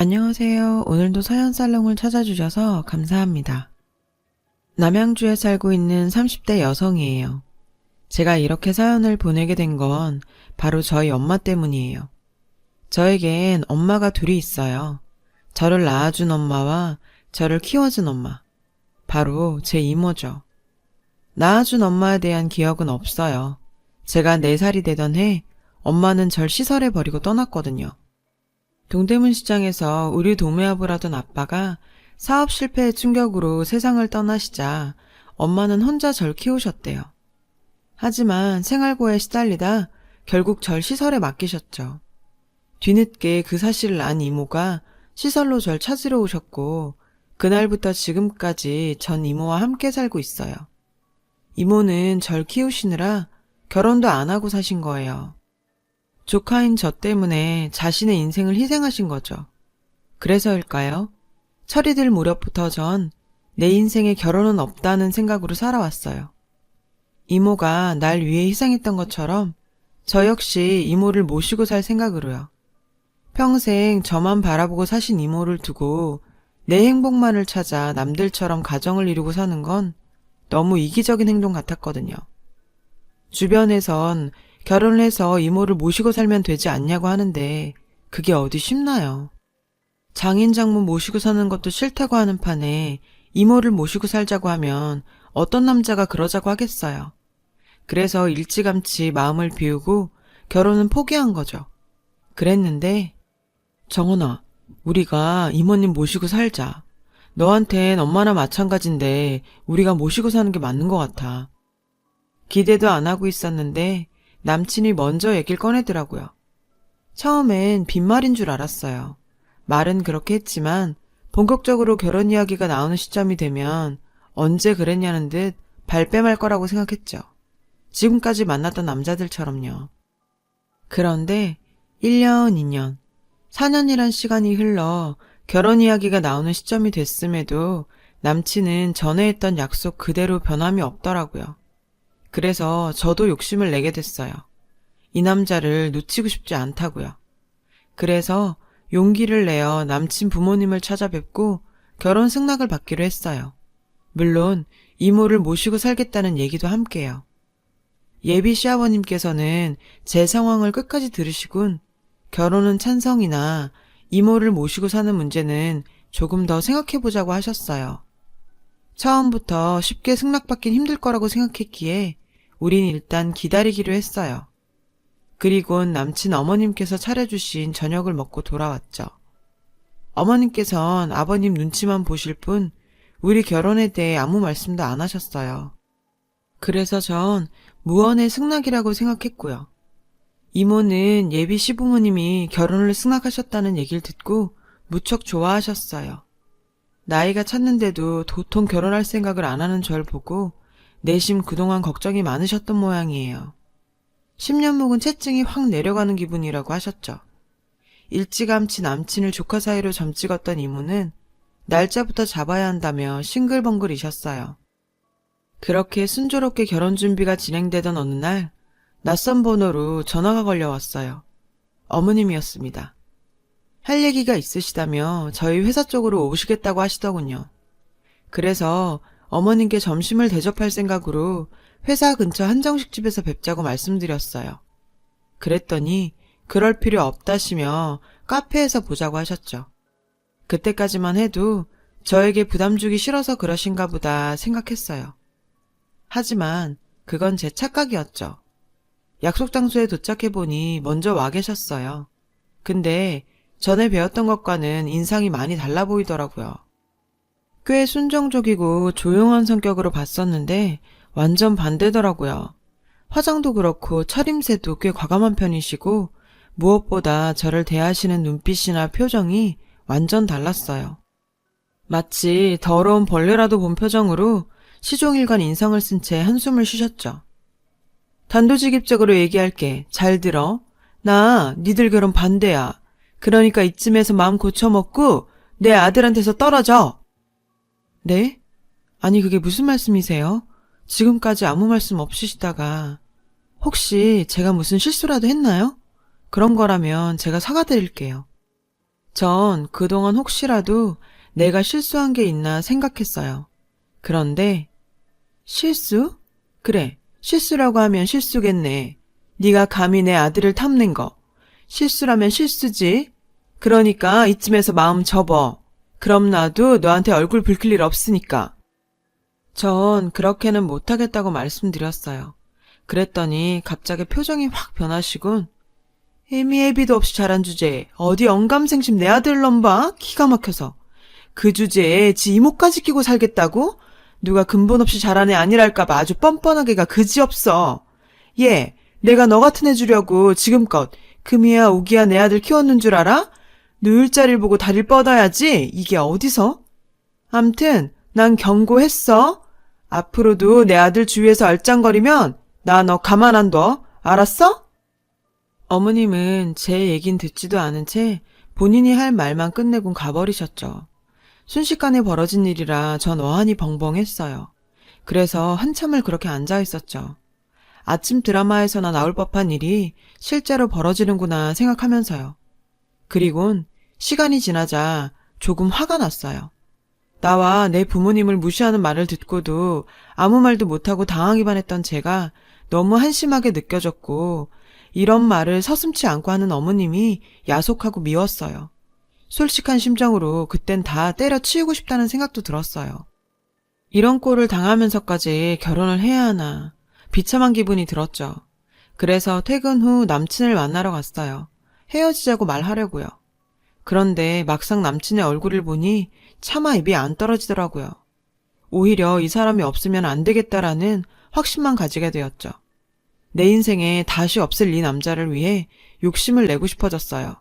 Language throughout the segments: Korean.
안녕하세요. 오늘도 사연살롱을 찾아주셔서 감사합니다. 남양주에 살고 있는 30대 여성이에요. 제가 이렇게 사연을 보내게 된 건 바로 저희 엄마 때문이에요. 저에겐 엄마가 둘이 있어요. 저를 낳아준 엄마와 저를 키워준 엄마. 바로 제 이모죠. 낳아준 엄마에 대한 기억은 없어요. 제가 4살이 되던 해 엄마는 절 시설에 버리고 떠났거든요. 동대문 시장에서 우리 도매업을 하던 아빠가 사업 실패의 충격으로 세상을 떠나시자 엄마는 혼자 절 키우셨대요. 하지만 생활고에 시달리다 결국 절 시설에 맡기셨죠. 뒤늦게 그 사실을 안 이모가 시설로 절 찾으러 오셨고 그날부터 지금까지 전 이모와 함께 살고 있어요. 이모는 절 키우시느라 결혼도 안 하고 사신 거예요. 조카인 저 때문에 자신의 인생을 희생하신 거죠. 그래서일까요? 철이 들 무렵부터 전 내 인생에 결혼은 없다는 생각으로 살아왔어요. 이모가 날 위해 희생했던 것처럼 저 역시 이모를 모시고 살 생각으로요. 평생 저만 바라보고 사신 이모를 두고 내 행복만을 찾아 남들처럼 가정을 이루고 사는 건 너무 이기적인 행동 같았거든요. 주변에선 결혼을 해서 이모를 모시고 살면 되지 않냐고 하는데 그게 어디 쉽나요? 장인 장모 모시고 사는 것도 싫다고 하는 판에 이모를 모시고 살자고 하면 어떤 남자가 그러자고 하겠어요. 그래서 일찌감치 마음을 비우고 결혼은 포기한 거죠. 그랬는데 정원아, 우리가 이모님 모시고 살자. 너한텐 엄마나 마찬가지인데 우리가 모시고 사는 게 맞는 것 같아. 기대도 안 하고 있었는데 남친이 먼저 얘기를 꺼내더라고요. 처음엔 빈말인 줄 알았어요. 말은 그렇게 했지만 본격적으로 결혼 이야기가 나오는 시점이 되면 언제 그랬냐는 듯 발뺌할 거라고 생각했죠. 지금까지 만났던 남자들처럼요. 그런데 1년, 2년, 4년이란 시간이 흘러 결혼 이야기가 나오는 시점이 됐음에도 남친은 전에 했던 약속 그대로 변함이 없더라고요. 그래서 저도 욕심을 내게 됐어요. 이 남자를 놓치고 싶지 않다고요. 그래서 용기를 내어 남친 부모님을 찾아뵙고 결혼 승낙을 받기로 했어요. 물론 이모를 모시고 살겠다는 얘기도 함께요. 예비 시아버님께서는 제 상황을 끝까지 들으시곤 결혼은 찬성이나 이모를 모시고 사는 문제는 조금 더 생각해보자고 하셨어요. 처음부터 쉽게 승낙받긴 힘들 거라고 생각했기에 우린 일단 기다리기로 했어요. 그리곤 남친 어머님께서 차려주신 저녁을 먹고 돌아왔죠. 어머님께선 아버님 눈치만 보실 뿐 우리 결혼에 대해 아무 말씀도 안 하셨어요. 그래서 전 무언의 승낙이라고 생각했고요. 이모는 예비 시부모님이 결혼을 승낙하셨다는 얘기를 듣고 무척 좋아하셨어요. 나이가 찼는데도 도통 결혼할 생각을 안 하는 절 보고 내심 그동안 걱정이 많으셨던 모양이에요. 10년 묵은 채증이 확 내려가는 기분이라고 하셨죠. 일찌감치 남친을 조카 사이로 점찍었던 이모는 날짜부터 잡아야 한다며 싱글벙글이셨어요. 그렇게 순조롭게 결혼 준비가 진행되던 어느 날 낯선 번호로 전화가 걸려왔어요. 어머님이었습니다. 할 얘기가 있으시다며 저희 회사 쪽으로 오시겠다고 하시더군요. 그래서 어머님께 점심을 대접할 생각으로 회사 근처 한정식집에서 뵙자고 말씀드렸어요. 그랬더니 그럴 필요 없다시며 카페에서 보자고 하셨죠. 그때까지만 해도 저에게 부담 주기 싫어서 그러신가 보다 생각했어요. 하지만 그건 제 착각이었죠. 약속 장소에 도착해보니 먼저 와 계셨어요. 근데 전에 배웠던 것과는 인상이 많이 달라 보이더라고요. 꽤 순정적이고 조용한 성격으로 봤었는데 완전 반대더라고요. 화장도 그렇고 차림새도 꽤 과감한 편이시고 무엇보다 저를 대하시는 눈빛이나 표정이 완전 달랐어요. 마치 더러운 벌레라도 본 표정으로 시종일관 인상을 쓴 채 한숨을 쉬셨죠. 단도직입적으로 얘기할게. 잘 들어. 나 니들 결혼 반대야. 그러니까 이쯤에서 마음 고쳐먹고 내 아들한테서 떨어져. 네? 아니 그게 무슨 말씀이세요? 지금까지 아무 말씀 없으시다가 혹시 제가 무슨 실수라도 했나요? 그런 거라면 제가 사과드릴게요. 전 그동안 혹시라도 내가 실수한 게 있나 생각했어요. 그런데 실수? 그래, 실수라고 하면 실수겠네. 네가 감히 내 아들을 탐낸 거. 실수라면 실수지. 그러니까 이쯤에서 마음 접어. 그럼 나도 너한테 얼굴 붉힐 일 없으니까. 전 그렇게는 못하겠다고 말씀드렸어요. 그랬더니 갑자기 표정이 확 변하시곤 애미애비도 없이 잘한 주제에 어디 언감생심 내 아들 놈 봐? 기가 막혀서. 그 주제에 지 이모까지 끼고 살겠다고? 누가 근본 없이 잘한 애 아니랄까봐 아주 뻔뻔하게가 그지없어. 얘, 내가 너 같은 애 주려고 지금껏 금이야 오기야 내 아들 키웠는 줄 알아? 누울 자리를 보고 다리를 뻗어야지. 이게 어디서? 암튼 난 경고했어. 앞으로도 내 아들 주위에서 얼짱거리면 나 너 가만 안 둬. 알았어? 어머님은 제 얘긴 듣지도 않은 채 본인이 할 말만 끝내곤 가버리셨죠. 순식간에 벌어진 일이라 전 어안이 벙벙했어요. 그래서 한참을 그렇게 앉아 있었죠. 아침 드라마에서나 나올 법한 일이 실제로 벌어지는구나 생각하면서요. 그리곤 시간이 지나자 조금 화가 났어요. 나와 내 부모님을 무시하는 말을 듣고도 아무 말도 못하고 당하기만 했던 제가 너무 한심하게 느껴졌고 이런 말을 서슴지 않고 하는 어머님이 야속하고 미웠어요. 솔직한 심정으로 그땐 다 때려치우고 싶다는 생각도 들었어요. 이런 꼴을 당하면서까지 결혼을 해야 하나 비참한 기분이 들었죠. 그래서 퇴근 후 남친을 만나러 갔어요. 헤어지자고 말하려고요. 그런데 막상 남친의 얼굴을 보니 차마 입이 안 떨어지더라고요. 오히려 이 사람이 없으면 안 되겠다라는 확신만 가지게 되었죠. 내 인생에 다시 없을 이 남자를 위해 욕심을 내고 싶어졌어요.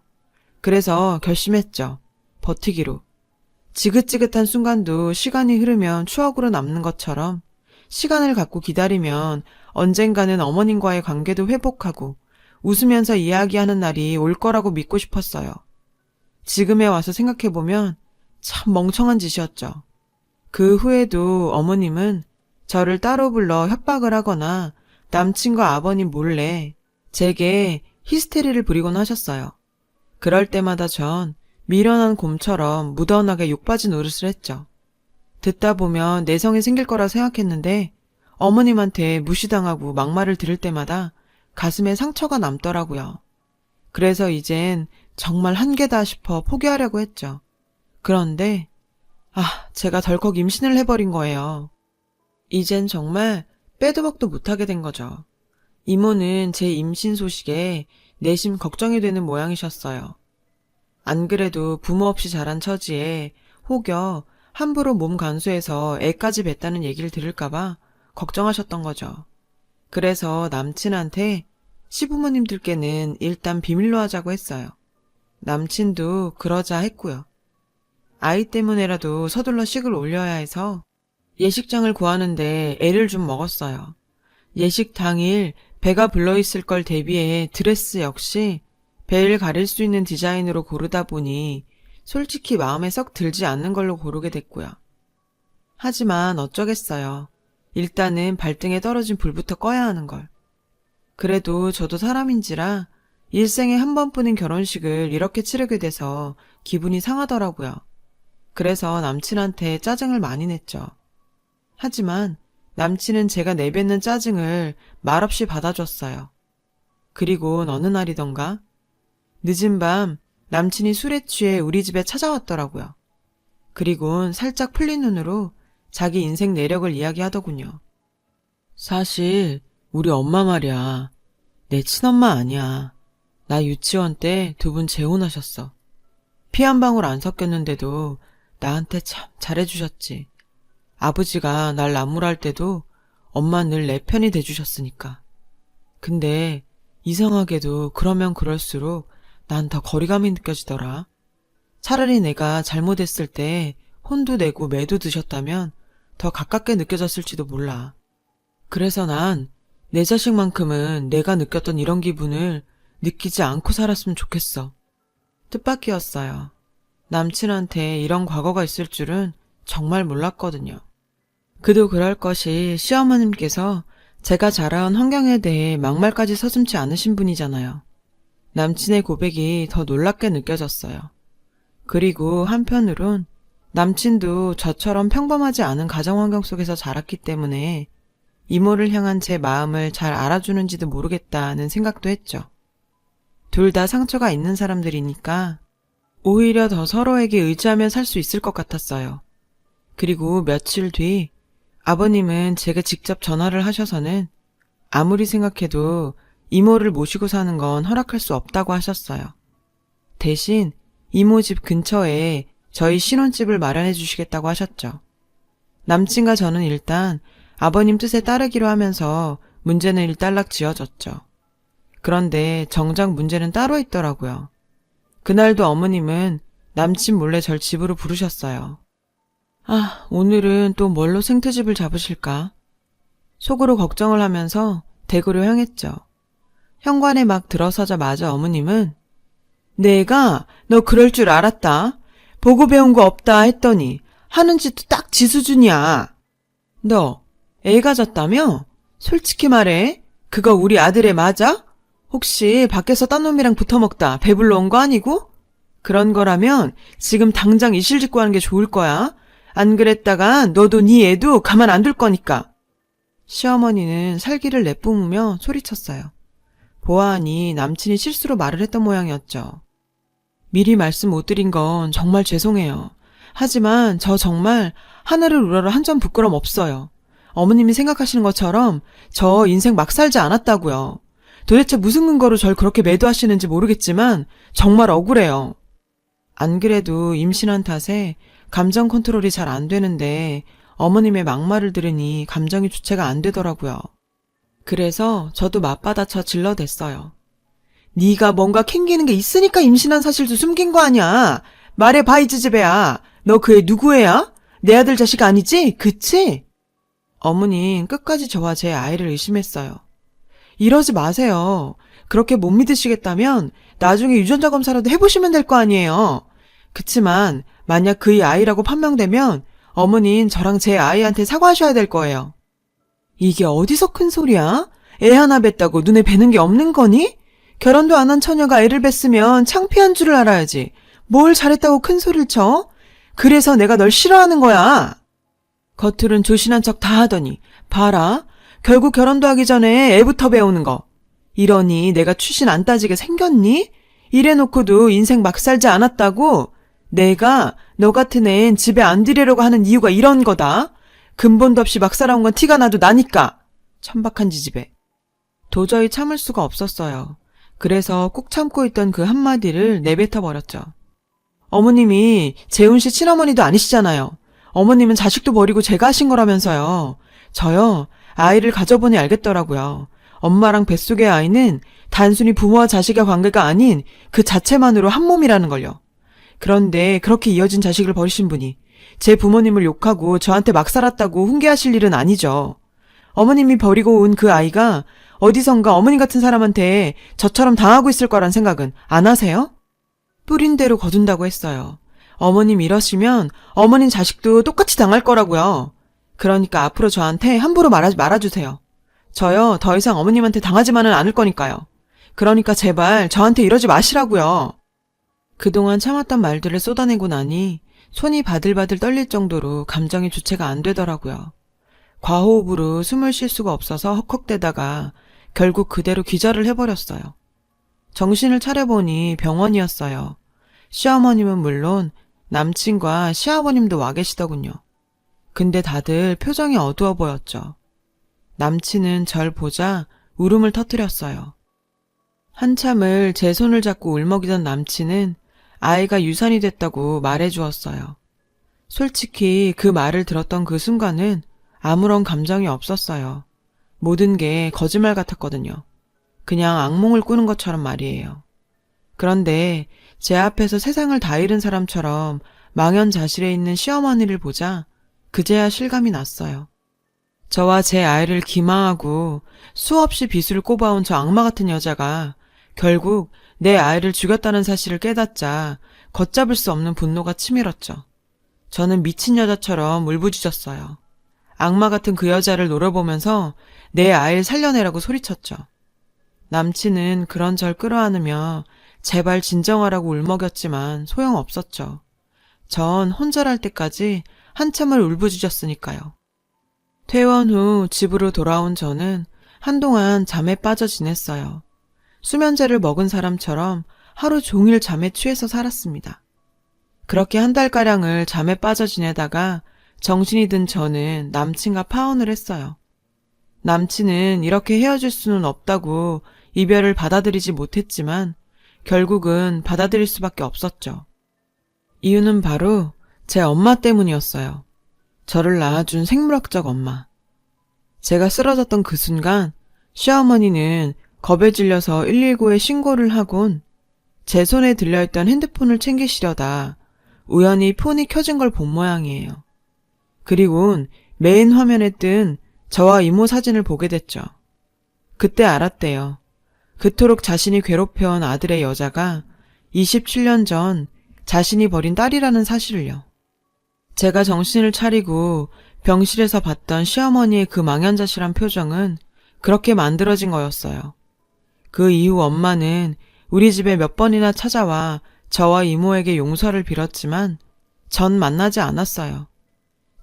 그래서 결심했죠. 버티기로. 지긋지긋한 순간도 시간이 흐르면 추억으로 남는 것처럼 시간을 갖고 기다리면 언젠가는 어머님과의 관계도 회복하고 웃으면서 이야기하는 날이 올 거라고 믿고 싶었어요. 지금에 와서 생각해보면 참 멍청한 짓이었죠. 그 후에도 어머님은 저를 따로 불러 협박을 하거나 남친과 아버님 몰래 제게 히스테리를 부리곤 하셨어요. 그럴 때마다 전 미련한 곰처럼 무던하게 욕받이 노릇을 했죠. 듣다 보면 내성이 생길 거라 생각했는데 어머님한테 무시당하고 막말을 들을 때마다 가슴에 상처가 남더라고요. 그래서 이젠 정말 한계다 싶어 포기하려고 했죠. 그런데 제가 덜컥 임신을 해버린 거예요. 이젠 정말 빼도 박도 못하게 된 거죠. 이모는 제 임신 소식에 내심 걱정이 되는 모양이셨어요. 안 그래도 부모 없이 자란 처지에 혹여 함부로 몸 간수해서 애까지 뱉다는 얘기를 들을까봐 걱정하셨던 거죠. 그래서 남친한테 시부모님들께는 일단 비밀로 하자고 했어요. 남친도 그러자 했고요. 아이 때문에라도 서둘러 식을 올려야 해서 예식장을 구하는데 애를 좀 먹었어요. 예식 당일 배가 불러있을 걸 대비해 드레스 역시 배를 가릴 수 있는 디자인으로 고르다 보니 솔직히 마음에 썩 들지 않는 걸로 고르게 됐고요. 하지만 어쩌겠어요. 일단은 발등에 떨어진 불부터 꺼야 하는 걸. 그래도 저도 사람인지라 일생에 한 번뿐인 결혼식을 이렇게 치르게 돼서 기분이 상하더라고요. 그래서 남친한테 짜증을 많이 냈죠. 하지만 남친은 제가 내뱉는 짜증을 말없이 받아줬어요. 그리고 어느 날이던가 늦은 밤 남친이 술에 취해 우리 집에 찾아왔더라고요. 그리곤 살짝 풀린 눈으로 자기 인생 내력을 이야기하더군요. 사실 우리 엄마 말이야. 내 친엄마 아니야. 나 유치원 때 두 분 재혼하셨어. 피 한 방울 안 섞였는데도 나한테 참 잘해주셨지. 아버지가 날 나무랄 때도 엄마 늘 내 편이 돼주셨으니까. 근데 이상하게도 그러면 그럴수록 난 더 거리감이 느껴지더라. 차라리 내가 잘못했을 때 혼도 내고 매도 드셨다면 더 가깝게 느껴졌을지도 몰라. 그래서 난 내 자식만큼은 내가 느꼈던 이런 기분을 느끼지 않고 살았으면 좋겠어. 뜻밖이었어요. 남친한테 이런 과거가 있을 줄은 정말 몰랐거든요. 그도 그럴 것이 시어머님께서 제가 자라온 환경에 대해 막말까지 서슴지 않으신 분이잖아요. 남친의 고백이 더 놀랍게 느껴졌어요. 그리고 한편으론 남친도 저처럼 평범하지 않은 가정 환경 속에서 자랐기 때문에 이모를 향한 제 마음을 잘 알아주는지도 모르겠다는 생각도 했죠. 둘 다 상처가 있는 사람들이니까 오히려 더 서로에게 의지하며 살 수 있을 것 같았어요. 그리고 며칠 뒤 아버님은 제게 직접 전화를 하셔서는 아무리 생각해도 이모를 모시고 사는 건 허락할 수 없다고 하셨어요. 대신 이모 집 근처에 저희 신혼집을 마련해 주시겠다고 하셨죠. 남친과 저는 일단 아버님 뜻에 따르기로 하면서 문제는 일단락 지어졌죠. 그런데 정작 문제는 따로 있더라고요. 그날도 어머님은 남친 몰래 절 집으로 부르셨어요. 아, 오늘은 또 뭘로 생트집을 잡으실까? 속으로 걱정을 하면서 댁으로 향했죠. 현관에 막 들어서자마자 어머님은 내가 너 그럴 줄 알았다. 보고 배운 거 없다 했더니 하는 짓도 딱 지 수준이야. 너 애 가졌다며? 솔직히 말해. 그거 우리 아들애 맞아? 혹시 밖에서 딴 놈이랑 붙어먹다 배불러 온 거 아니고? 그런 거라면 지금 당장 이실직고 하는 게 좋을 거야. 안 그랬다가 너도 네 애도 가만 안 둘 거니까. 시어머니는 살기를 내뿜으며 소리쳤어요. 보아하니 남친이 실수로 말을 했던 모양이었죠. 미리 말씀 못 드린 건 정말 죄송해요. 하지만 저 정말 하늘을 우러러 한 점 부끄럼 없어요. 어머님이 생각하시는 것처럼 저 인생 막 살지 않았다고요. 도대체 무슨 근거로 절 그렇게 매도하시는지 모르겠지만 정말 억울해요. 안 그래도 임신한 탓에 감정 컨트롤이 잘 안 되는데 어머님의 막말을 들으니 감정이 주체가 안 되더라고요. 그래서 저도 맞받아쳐 질러댔어요. 네가 뭔가 캥기는 게 있으니까 임신한 사실도 숨긴 거 아니야. 말해봐 이 지지배야. 너 그 애 누구 애야? 내 아들 자식 아니지? 그치? 어머님 끝까지 저와 제 아이를 의심했어요. 이러지 마세요. 그렇게 못 믿으시겠다면 나중에 유전자 검사라도 해보시면 될 거 아니에요. 그치만 만약 그의 아이라고 판명되면 어머닌 저랑 제 아이한테 사과하셔야 될 거예요. 이게 어디서 큰 소리야? 애 하나 뵀다고 눈에 뵈는 게 없는 거니? 결혼도 안 한 처녀가 애를 뵀으면 창피한 줄을 알아야지. 뭘 잘했다고 큰 소리를 쳐? 그래서 내가 널 싫어하는 거야. 겉으론 조신한 척 다 하더니 봐라. 결국 결혼도 하기 전에 애부터 배우는 거. 이러니 내가 추신 안 따지게 생겼니? 이래놓고도 인생 막 살지 않았다고? 내가 너 같은 애는 집에 안 들이려고 하는 이유가 이런 거다. 근본도 없이 막 살아온 건 티가 나도 나니까. 천박한 지지배. 도저히 참을 수가 없었어요. 그래서 꾹 참고 있던 그 한마디를 내뱉어 버렸죠. 어머님이 재훈 씨 친어머니도 아니시잖아요. 어머님은 자식도 버리고 제가 하신 거라면서요. 저요, 아이를 가져보니 알겠더라고요. 엄마랑 뱃속의 아이는 단순히 부모와 자식의 관계가 아닌 그 자체만으로 한 몸이라는 걸요. 그런데 그렇게 이어진 자식을 버리신 분이 제 부모님을 욕하고 저한테 막 살았다고 훈계하실 일은 아니죠. 어머님이 버리고 온 그 아이가 어디선가 어머님 같은 사람한테 저처럼 당하고 있을 거란 생각은 안 하세요? 뿌린 대로 거둔다고 했어요. 어머님 이러시면 어머님 자식도 똑같이 당할 거라고요. 그러니까 앞으로 저한테 함부로 말아주세요. 저요, 더 이상 어머님한테 당하지만은 않을 거니까요. 그러니까 제발 저한테 이러지 마시라고요. 그동안 참았던 말들을 쏟아내고 나니 손이 바들바들 떨릴 정도로 감정이 주체가 안 되더라고요. 과호흡으로 숨을 쉴 수가 없어서 헉헉대다가 결국 그대로 기절을 해버렸어요. 정신을 차려보니 병원이었어요. 시어머님은 물론 남친과 시아버님도 와 계시더군요. 근데 다들 표정이 어두워 보였죠. 남친은 절 보자 울음을 터뜨렸어요. 한참을 제 손을 잡고 울먹이던 남친은 아이가 유산이 됐다고 말해주었어요. 솔직히 그 말을 들었던 그 순간은 아무런 감정이 없었어요. 모든 게 거짓말 같았거든요. 그냥 악몽을 꾸는 것처럼 말이에요. 그런데 제 앞에서 세상을 다 잃은 사람처럼 망연자실해 있는 시어머니를 보자 그제야 실감이 났어요. 저와 제 아이를 기망하고 수없이 비수를 꼽아온 저 악마 같은 여자가 결국 내 아이를 죽였다는 사실을 깨닫자 걷잡을 수 없는 분노가 치밀었죠. 저는 미친 여자처럼 울부짖었어요. 악마 같은 그 여자를 노려보면서 내 아이를 살려내라고 소리쳤죠. 남친은 그런 절 끌어안으며 제발 진정하라고 울먹였지만 소용없었죠. 전 혼절할 때까지 한참을 울부짖었으니까요. 퇴원 후 집으로 돌아온 저는 한동안 잠에 빠져 지냈어요. 수면제를 먹은 사람처럼 하루 종일 잠에 취해서 살았습니다. 그렇게 한 달가량을 잠에 빠져 지내다가 정신이 든 저는 남친과 파혼을 했어요. 남친은 이렇게 헤어질 수는 없다고 이별을 받아들이지 못했지만 결국은 받아들일 수밖에 없었죠. 이유는 바로 제 엄마 때문이었어요. 저를 낳아준 생물학적 엄마. 제가 쓰러졌던 그 순간 시어머니는 겁에 질려서 119에 신고를 하곤 제 손에 들려있던 핸드폰을 챙기시려다 우연히 폰이 켜진 걸 본 모양이에요. 그리곤 메인 화면에 뜬 저와 이모 사진을 보게 됐죠. 그때 알았대요. 그토록 자신이 괴롭혀온 아들의 여자가 27년 전 자신이 버린 딸이라는 사실을요. 제가 정신을 차리고 병실에서 봤던 시어머니의 그 망연자실한 표정은 그렇게 만들어진 거였어요. 그 이후 엄마는 우리 집에 몇 번이나 찾아와 저와 이모에게 용서를 빌었지만 전 만나지 않았어요.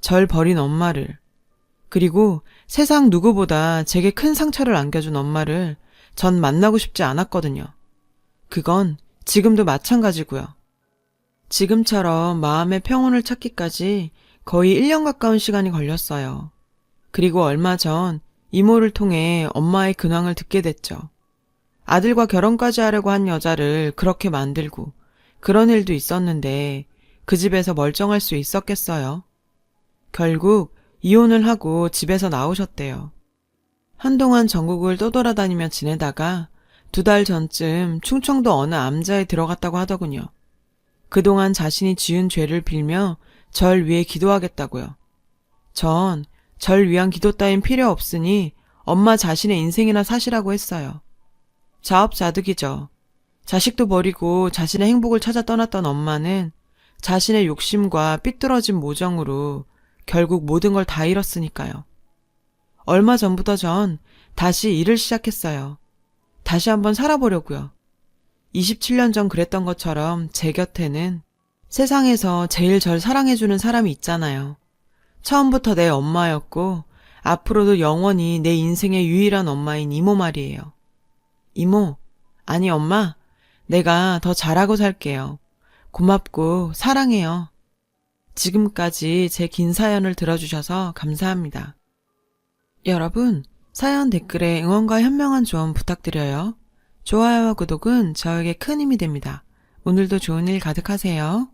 절 버린 엄마를, 그리고 세상 누구보다 제게 큰 상처를 안겨준 엄마를 전 만나고 싶지 않았거든요. 그건 지금도 마찬가지고요. 지금처럼 마음의 평온을 찾기까지 거의 1년 가까운 시간이 걸렸어요. 그리고 얼마 전 이모를 통해 엄마의 근황을 듣게 됐죠. 아들과 결혼까지 하려고 한 여자를 그렇게 만들고 그런 일도 있었는데 그 집에서 멀쩡할 수 있었겠어요? 결국 이혼을 하고 집에서 나오셨대요. 한동안 전국을 떠돌아다니며 지내다가 2달 전쯤 충청도 어느 암자에 들어갔다고 하더군요. 그동안 자신이 지은 죄를 빌며 절 위해 기도하겠다고요. 전 절 위한 기도 따윈 필요 없으니 엄마 자신의 인생이나 사시라고 했어요. 자업자득이죠. 자식도 버리고 자신의 행복을 찾아 떠났던 엄마는 자신의 욕심과 삐뚤어진 모정으로 결국 모든 걸 다 잃었으니까요. 얼마 전부터 전 다시 일을 시작했어요. 다시 한번 살아보려고요. 27년 전 그랬던 것처럼 제 곁에는 세상에서 제일 절 사랑해주는 사람이 있잖아요. 처음부터 내 엄마였고 앞으로도 영원히 내 인생의 유일한 엄마인 이모 말이에요. 이모, 아니 엄마, 내가 더 잘하고 살게요. 고맙고 사랑해요. 지금까지 제 긴 사연을 들어주셔서 감사합니다. 여러분, 사연 댓글에 응원과 현명한 조언 부탁드려요. 좋아요와 구독은 저에게 큰 힘이 됩니다. 오늘도 좋은 일 가득하세요.